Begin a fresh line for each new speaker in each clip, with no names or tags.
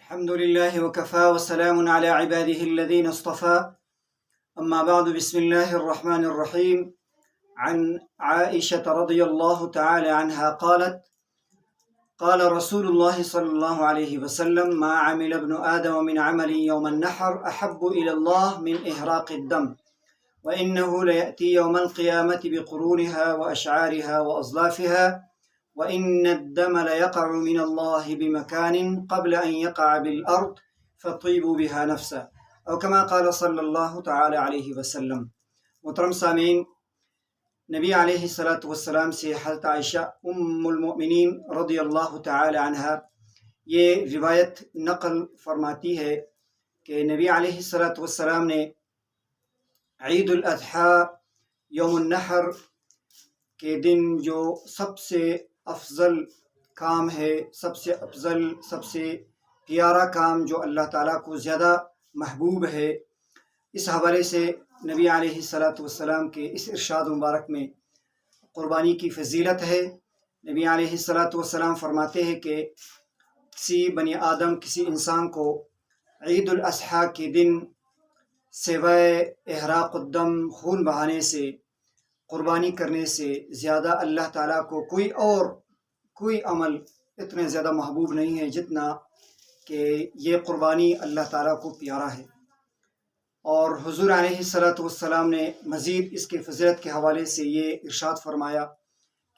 الحمد لله وكفى وسلام على عباده الذين اصطفى أما بعد بسم الله الرحمن الرحيم. عن عائشة رضي الله تعالى عنها قالت قال رسول الله صلى الله عليه وسلم ما عمل ابن آدم من عمل يوم النحر أحب إلى الله من إهراق الدم وإنه ليأتي يوم القيامة بقرونها وأشعارها وأظلافها وإن الدم ليقع من الله بمكان قبل أن يقع بالأرض فطيبوا بها نفسا أو كما قال صلی اللہ تعالی علیہ وسلم. محترم سامعین، نبی علیہ الصلاۃ والسلام سے حضرت عائشہ ام المؤمنین رضی اللہ تعالی عنہا یہ روایت نقل فرماتی ہے کہ نبی علیہ الصلاۃ والسلام نے عید الاضحیٰ یوم النحر کے دن جو سب سے افضل کام ہے، سب سے افضل، سب سے پیارا کام جو اللہ تعالیٰ کو زیادہ محبوب ہے، اس حوالے سے نبی علیہ الصلاۃ والسلام کے اس ارشاد مبارک میں قربانی کی فضیلت ہے. نبی علیہ الصلاۃ والسلام فرماتے ہیں کہ کسی بنی آدم، کسی انسان کو عید الاضحیٰ کے دن سوائے احراق الدم، خون بہانے سے، قربانی کرنے سے زیادہ اللہ تعالیٰ کو کوئی عمل اتنے زیادہ محبوب نہیں ہے جتنا کہ یہ قربانی اللہ تعالیٰ کو پیارا ہے. اور حضور علیہ الصلاۃ والسلام نے مزید اس کے فضیلت کے حوالے سے یہ ارشاد فرمایا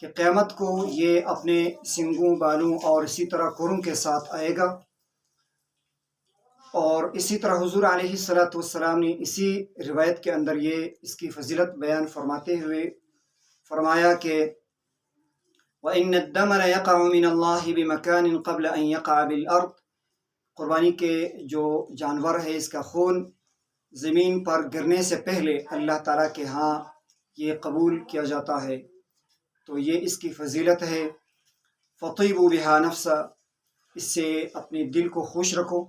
کہ قیامت کو یہ اپنے سنگوں، بالوں اور اسی طرح کھروں کے ساتھ آئے گا. اور اسی طرح حضور علیہ الصلاۃ والسلام نے اسی روایت کے اندر یہ اس کی فضیلت بیان فرماتے ہوئے فرمایا کہ وَإِنَّ الدَّمَ لَيَقَعُ مِنَ اللَّهِ بِمَكَانٍ قَبْلَ أَن يَقَعَ بِالْأَرْضِ. قربانی کے جو جانور ہے، اس کا خون زمین پر گرنے سے پہلے اللہ تعالیٰ کے ہاں یہ قبول کیا جاتا ہے. تو یہ اس کی فضیلت ہے. فَطِيبُوا بِهَا نَفْسًا، اس سے اپنے دل کو خوش رکھو.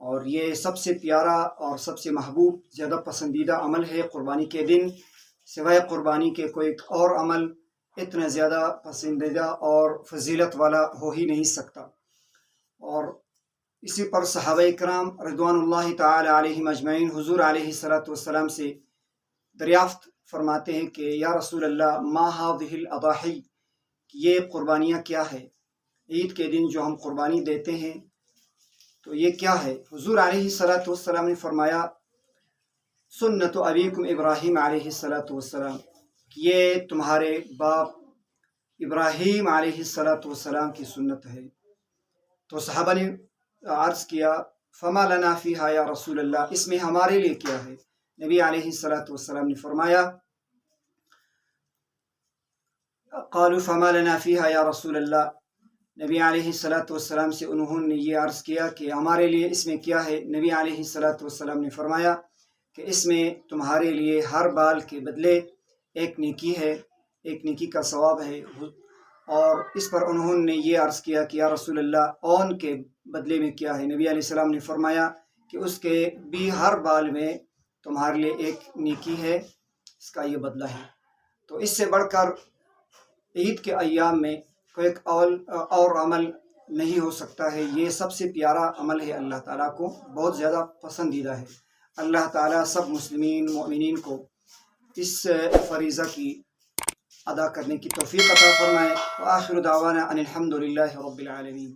اور یہ سب سے پیارا اور سب سے محبوب، زیادہ پسندیدہ عمل ہے قربانی کے دن. سوائے قربانی کے کوئی اور عمل اتنا زیادہ پسندیدہ اور فضیلت والا ہو ہی نہیں سکتا. اور اسی پر صحابہ کرام رضوان اللہ تعالی علیہم اجمعین حضور علیہ الصلاۃ والسلام سے دریافت فرماتے ہیں کہ یا رسول اللہ ما هذه الاضاحی، یہ قربانیاں کیا ہے؟ عید کے دن جو ہم قربانی دیتے ہیں تو یہ کیا ہے؟ حضور علیہ الصلاۃ والسلام نے فرمایا سنت ابیکم ابراہیم علیہ الصلاۃ والسلام، یہ تمہارے باپ ابراہیم علیہ الصلاۃ والسلام کی سنت ہے. تو صحابہ نے عرض کیا فما لنا فیہا یا رسول اللہ، اس میں ہمارے لیے کیا ہے؟ نبی علیہ الصلاۃ والسلام نے فرمایا قالوا فما لنا فیہا یا رسول اللہ. نبی علیہ الصلاۃ والسلام سے انہوں نے یہ عرض کیا کہ ہمارے لیے اس میں کیا ہے؟ نبی علیہ الصلاۃ والسلام نے فرمایا کہ اس میں تمہارے لیے ہر بال کے بدلے ایک نیکی ہے، ایک نیکی کا ثواب ہے. اور اس پر انہوں نے یہ عرض کیا کہ یا رسول اللہ اون کے بدلے میں کیا ہے؟ نبی علیہ السلام نے فرمایا کہ اس کے بھی ہر بال میں تمہارے لیے ایک نیکی ہے، اس کا یہ بدلہ ہے. تو اس سے بڑھ کر عید کے ایام میں کوئی اور عمل نہیں ہو سکتا ہے. یہ سب سے پیارا عمل ہے، اللہ تعالیٰ کو بہت زیادہ پسندیدہ ہے. اللہ تعالیٰ سب مسلمین مؤمنین کو اس فریضہ کی ادا کرنے کی توفیق عطا فرمائے. وآخر دعوانا ان الحمد للہ رب العالمین.